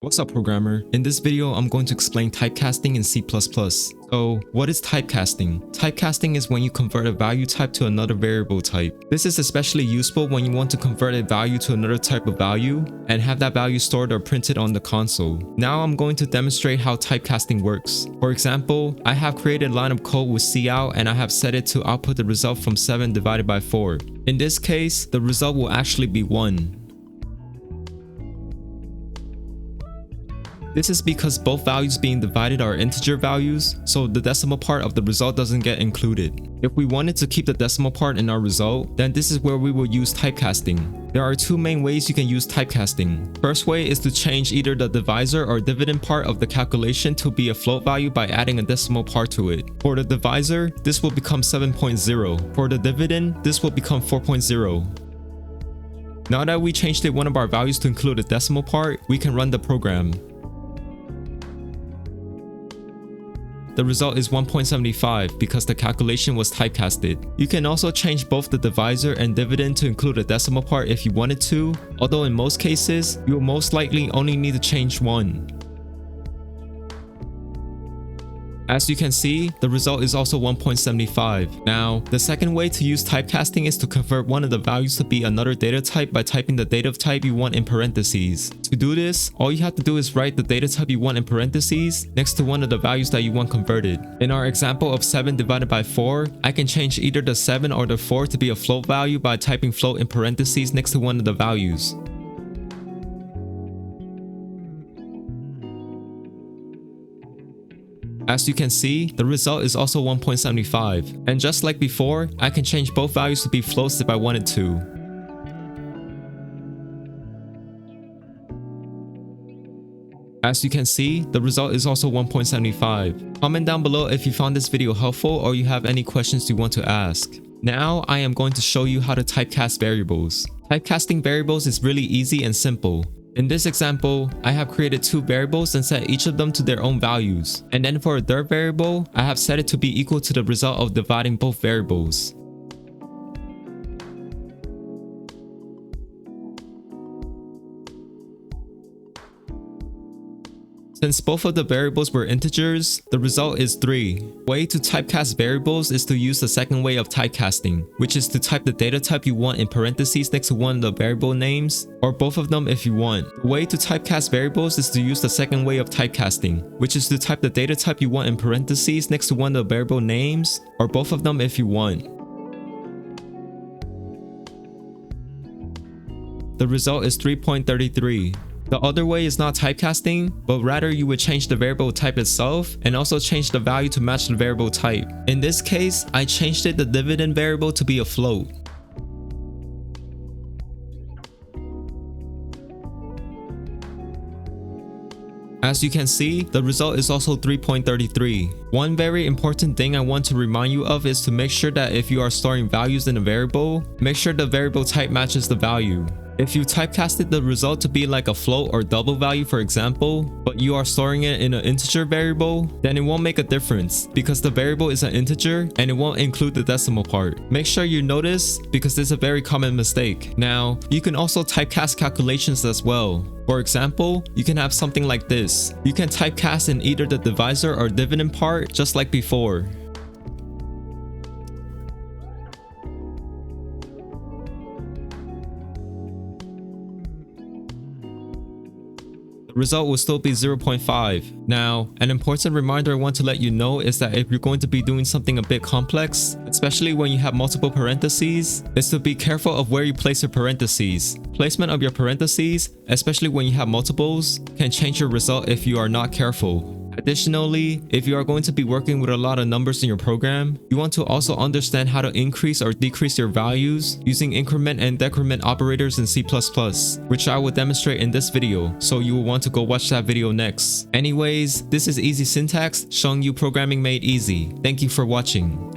What's up, programmer? In this video, I'm going to explain typecasting in C++. So, what is typecasting? Typecasting is when you convert a value type to another variable type. This is especially useful when you want to convert a value to another type of value and have that value stored or printed on the console. Now I'm going to demonstrate how typecasting works. For example, I have created a line of code with cout and I have set it to output the result from 7 divided by 4. In this case, the result will actually be 1. This is because both values being divided are integer values, so the decimal part of the result doesn't get included. If we wanted to keep the decimal part in our result, then this is where we will use typecasting. There are two main ways you can use typecasting. First way is to change either the divisor or dividend part of the calculation to be a float value by adding a decimal part to it. For the divisor, this will become 7.0. For the dividend, this will become 4.0. Now that we changed one of our values to include a decimal part, we can run the program. The result is 1.75 because the calculation was typecasted. You can also change both the divisor and dividend to include a decimal part if you wanted to, although in most cases, you will most likely only need to change one. As you can see, the result is also 1.75. Now, the second way to use typecasting is to convert one of the values to be another data type by typing the data type you want in parentheses. To do this, all you have to do is write the data type you want in parentheses next to one of the values that you want converted. In our example of 7 divided by 4, I can change either the 7 or the 4 to be a float value by typing float in parentheses next to one of the values. As you can see, the result is also 1.75. And just like before, I can change both values to be floats if I wanted to. As you can see, the result is also 1.75. Comment down below if you found this video helpful or you have any questions you want to ask. Now, I am going to show you how to typecast variables. Typecasting variables is really easy and simple. In this example, I have created two variables and set each of them to their own values. And then for a third variable, I have set it to be equal to the result of dividing both variables. Since both of the variables were integers, the result is 3. The way to typecast variables is to use the second way of typecasting, which is to type the data type you want in parentheses next to one of the variable names, or both of them if you want. The way to typecast variables is to use the second way of typecasting, which is to type the data type you want in parentheses next to one of the variable names, or both of them if you want. The result is 3.33. The other way is not typecasting, but rather you would change the variable type itself and also change the value to match the variable type. In this case, I changed the dividend variable to be a float. As you can see, the result is also 3.33. One very important thing I want to remind you of is to make sure that if you are storing values in a variable, make sure the variable type matches the value. If you typecasted the result to be like a float or double value, for example, but you are storing it in an integer variable, then it won't make a difference because the variable is an integer and it won't include the decimal part. Make sure you notice because this is a very common mistake. Now, you can also typecast calculations as well. For example, you can have something like this. You can typecast in either the divisor or dividend part just like before. Result will still be 0.5. Now, an important reminder I want to let you know is that if you're going to be doing something a bit complex, especially when you have multiple parentheses, is to be careful of where you place your parentheses. Placement of your parentheses, especially when you have multiples, can change your result if you are not careful. Additionally, if you are going to be working with a lot of numbers in your program, you want to also understand how to increase or decrease your values using increment and decrement operators in C++, which I will demonstrate in this video, so you will want to go watch that video next. Anyways, this is Easy Syntax, showing you programming made easy. Thank you for watching.